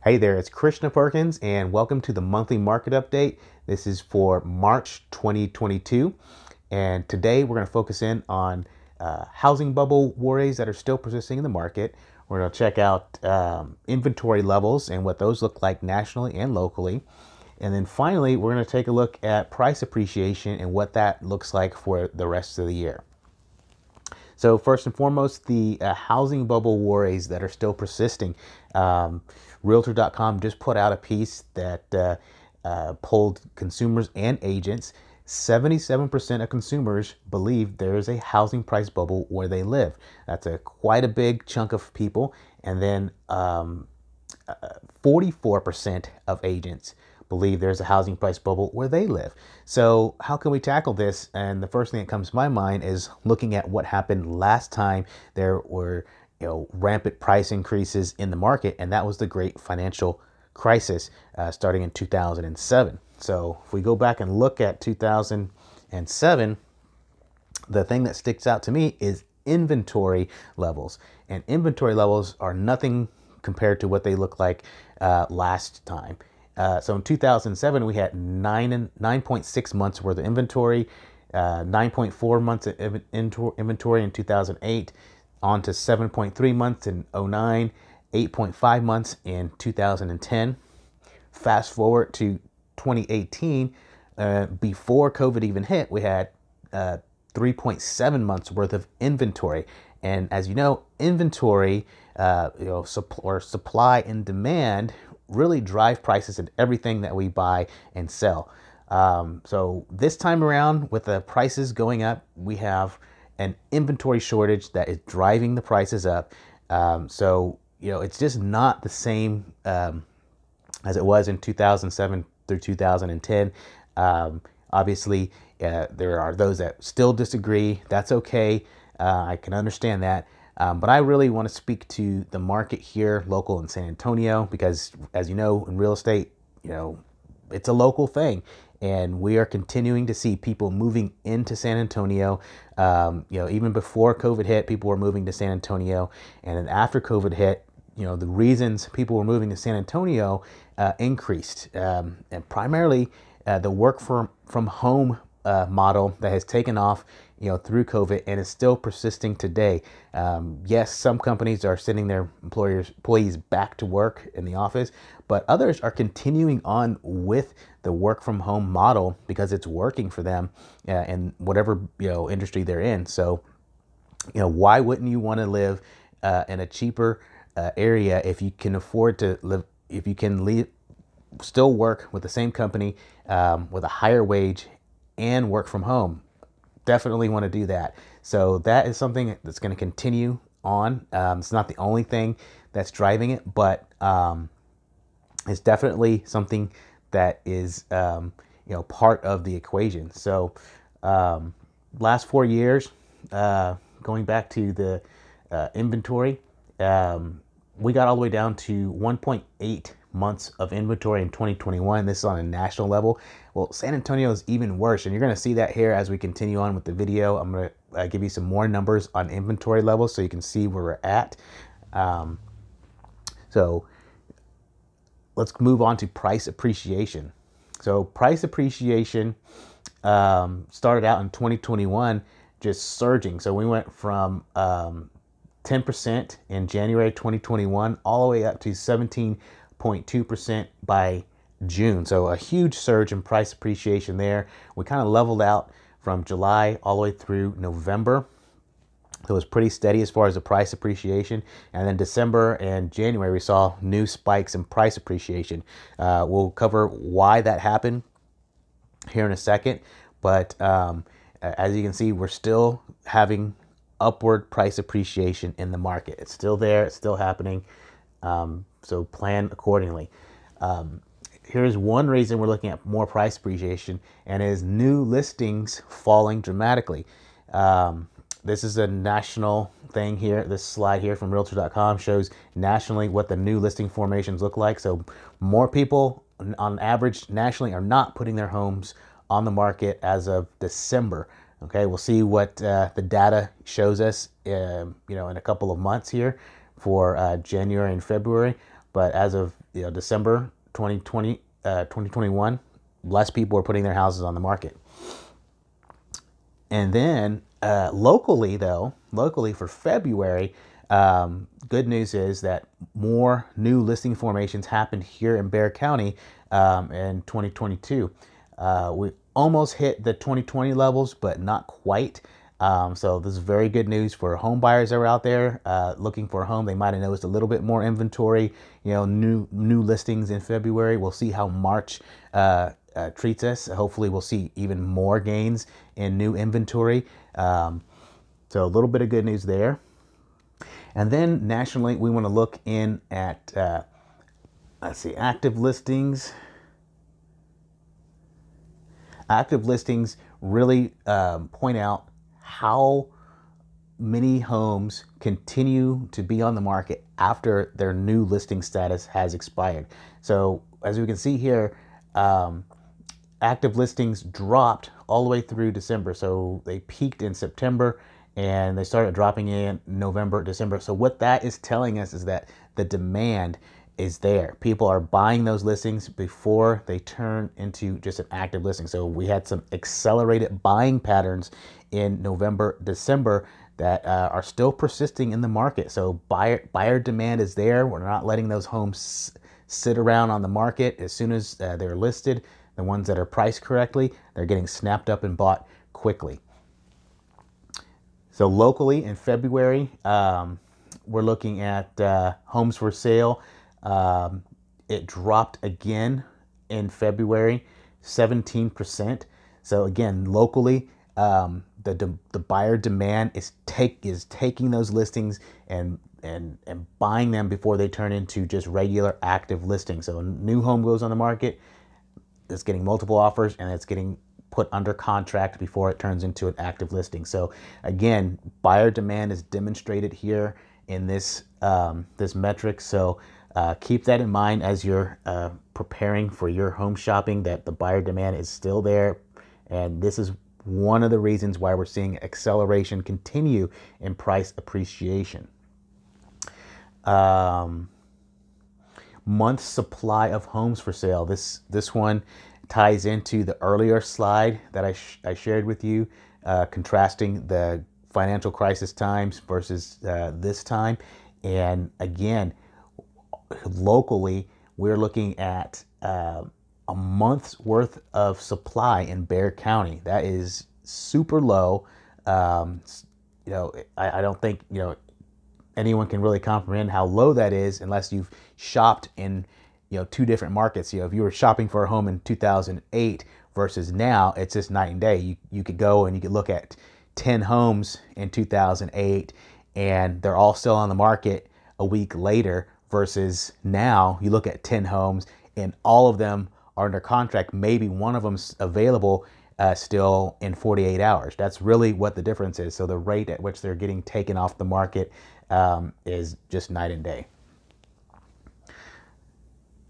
Hey there, it's Krishna Perkins, and welcome to the monthly market update. This is for March 2022, and today we're going to focus in on housing bubble worries that are still persisting in the market. We're going to check out inventory levels and what those look like nationally and locally. And then finally, we're going to take a look at price appreciation and what that looks like for the rest of the year. So first and foremost, the housing bubble worries that are still persisting. Realtor.com just put out a piece that polled consumers and agents. 77% of consumers believe there is a housing price bubble where they live. That's quite a big chunk of people. And then 44% of agents believe there's a housing price bubble where they live. So how can we tackle this? And the first thing that comes to my mind is looking at what happened last time there were rampant price increases in the market, and that was the great financial crisis starting in 2007. So if we go back and look at 2007, the thing that sticks out to me is inventory levels, and inventory levels are nothing compared to what they look like last time. So in 2007, we had 9.6 months worth of inventory, 9.4 months of inventory in 2008, on to 7.3 months in 09, 8.5 months in 2010. Fast forward to 2018, before COVID even hit, we had 3.7 months worth of inventory. And as you know, inventory, supply and demand really drive prices in everything that we buy and sell. So this time around, with the prices going up, we have an inventory shortage that is driving the prices up. So it's just not the same as it was in 2007 through 2010. Obviously, there are those that still disagree. That's okay. I can understand that. But I really want to speak to the market here, local in San Antonio, because as you know, in real estate, it's a local thing. And we are continuing to see people moving into San Antonio. Even before COVID hit, people were moving to San Antonio. And then after COVID hit, the reasons people were moving to San Antonio increased. And primarily the work from home model that has taken off through COVID and is still persisting today. Yes, some companies are sending their employees back to work in the office, but others are continuing on with the work from home model because it's working for them in whatever industry they're in. So why wouldn't you want to live in a cheaper area if you can afford to live, if you can still work with the same company with a higher wage and work from home? Definitely want to do that. So that is something that's going to continue on. It's not the only thing that's driving it, but it's definitely something that is part of the equation. So last 4 years, going back to the inventory, we got all the way down to 1.8 months of inventory in 2021. This is on a national level. Well, San Antonio is even worse, and you're going to see that here as we continue on with the video. I'm going to give you some more numbers on inventory levels so you can see where we're at. So let's move on to price appreciation. So price appreciation started out in 2021 just surging. So we went from 10% in January 2021 all the way up to 17.2% by June. So a huge surge in price appreciation there. We kind of leveled out from July all the way through November. So it was pretty steady as far as the price appreciation. And then December and January, we saw new spikes in price appreciation. We'll cover why that happened here in a second. But as you can see, we're still having upward price appreciation in the market. It's still there. It's still happening. So plan accordingly. Here's one reason we're looking at more price appreciation, and it is new listings falling dramatically. This is a national thing here. This slide here from Realtor.com shows nationally what the new listing formations look like. So more people on average nationally are not putting their homes on the market as of December. Okay, we'll see what the data shows us, in a couple of months here for January and February. But as of December 2020, 2021, less people are putting their houses on the market. And then locally for February, good news is that more new listing formations happened here in Bexar County in 2022. We almost hit the 2020 levels, but not quite. So this is very good news for home buyers that are out there looking for a home. They might have noticed a little bit more inventory, new listings in February. We'll see how March treats us. Hopefully we'll see even more gains in new inventory. So a little bit of good news there. And then nationally, we want to look in at, let's see, active listings. Active listings really point out how many homes continue to be on the market after their new listing status has expired. So as we can see here, active listings dropped all the way through December. So they peaked in September and they started dropping in November, December. So what that is telling us is that the demand is there. People are buying those listings before they turn into just an active listing. So we had some accelerated buying patterns in November, December that are still persisting in the market. So buyer demand is there. We're not letting those homes sit around on the market. As soon as they're listed, the ones that are priced correctly, they're getting snapped up and bought quickly. So locally in February, we're looking at homes for sale. It dropped again in February, 17%. So again, locally, the buyer demand is taking those listings and buying them before they turn into just regular active listings. So a new home goes on the market, it's getting multiple offers and it's getting put under contract before it turns into an active listing. So again, buyer demand is demonstrated here in this this metric. So keep that in mind as you're preparing for your home shopping, that the buyer demand is still there. And this is one of the reasons why we're seeing acceleration continue in price appreciation. Month supply of homes for sale. This one ties into the earlier slide that I shared with you, contrasting the financial crisis times versus this time. And again, locally, we're looking at a month's worth of supply in Bexar County. That is super low. I don't think anyone can really comprehend how low that is unless you've shopped in two different markets. If you were shopping for a home in 2008 versus now, it's just night and day. You could go and you could look at 10 homes in 2008 and they're all still on the market a week later, versus now you look at 10 homes and all of them are under contract. Maybe one of them's available still in 48 hours. That's really what the difference is. So the rate at which they're getting taken off the market is just night and day.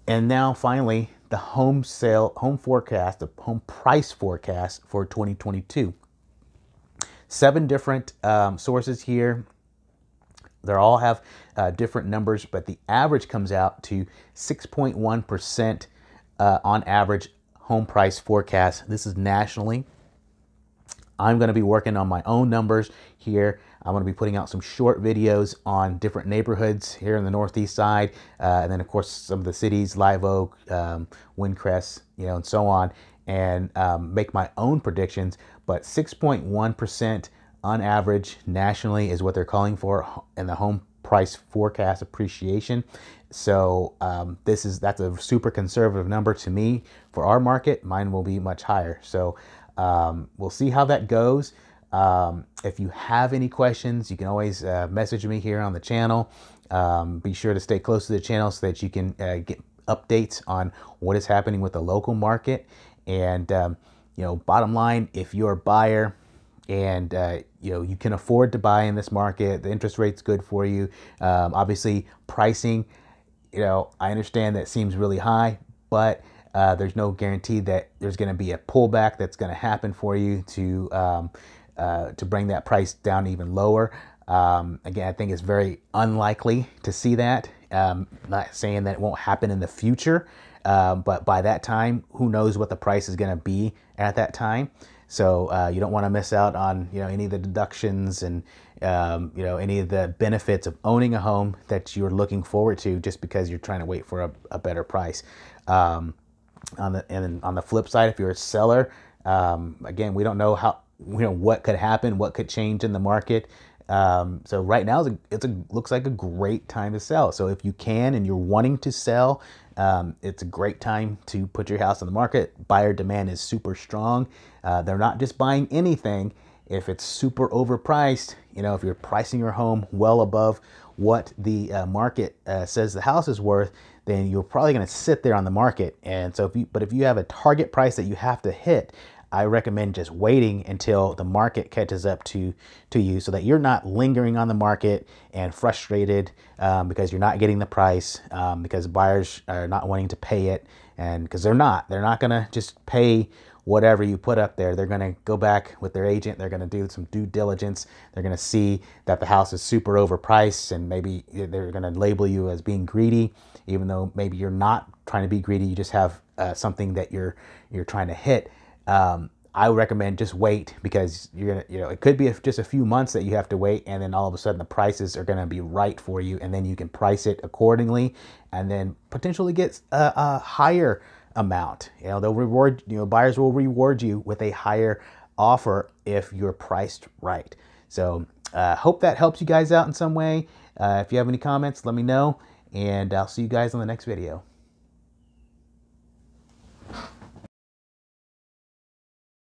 And now finally, the home forecast, the home price forecast for 2022. 7 different sources here. They all have different numbers, but the average comes out to 6.1% on average home price forecast. This is nationally. I'm going to be working on my own numbers here. I'm going to be putting out some short videos on different neighborhoods here in the Northeast side. And then of course, some of the cities, Live Oak, Windcrest, and so on, and make my own predictions. But 6.1% on average nationally is what they're calling for in the home price forecast appreciation. So that's a super conservative number to me. For our market, mine will be much higher. So we'll see how that goes. If you have any questions, you can always message me here on the channel. Be sure to stay close to the channel so that you can get updates on what is happening with the local market. And bottom line, if you're a buyer and you can afford to buy in this market, the interest rate's good for you. Obviously, pricing, I understand that seems really high, but there's no guarantee that there's going to be a pullback that's going to happen for you to bring that price down even lower. Again, I think it's very unlikely to see that. Not saying that it won't happen in the future, but by that time, who knows what the price is going to be at that time. So you don't want to miss out on, any of the deductions and, any of the benefits of owning a home that you're looking forward to just because you're trying to wait for a better price. On the flip side, if you're a seller, again, we don't know what could happen, what could change in the market. So right now looks like a great time to sell. So if you can and you're wanting to sell, it's a great time to put your house on the market. Buyer demand is super strong. They're not just buying anything. If it's super overpriced, if you're pricing your home well above what the market says the house is worth, then you're probably going to sit there on the market. And so if you have a target price that you have to hit, I recommend just waiting until the market catches up to you, so that you're not lingering on the market and frustrated because you're not getting the price, because buyers are not wanting to pay it, and because they're not going to just pay whatever you put up there. They're going to go back with their agent. They're going to do some due diligence. They're going to see that the house is super overpriced, and maybe they're going to label you as being greedy, even though maybe you're not trying to be greedy. You just have something that you're trying to hit. I would recommend just wait, because you're gonna, it could be just a few months that you have to wait, and then all of a sudden the prices are gonna be right for you, and then you can price it accordingly, and then potentially get a higher amount. They'll reward, buyers will reward you with a higher offer if you're priced right. So hope that helps you guys out in some way. If you have any comments, let me know, and I'll see you guys on the next video.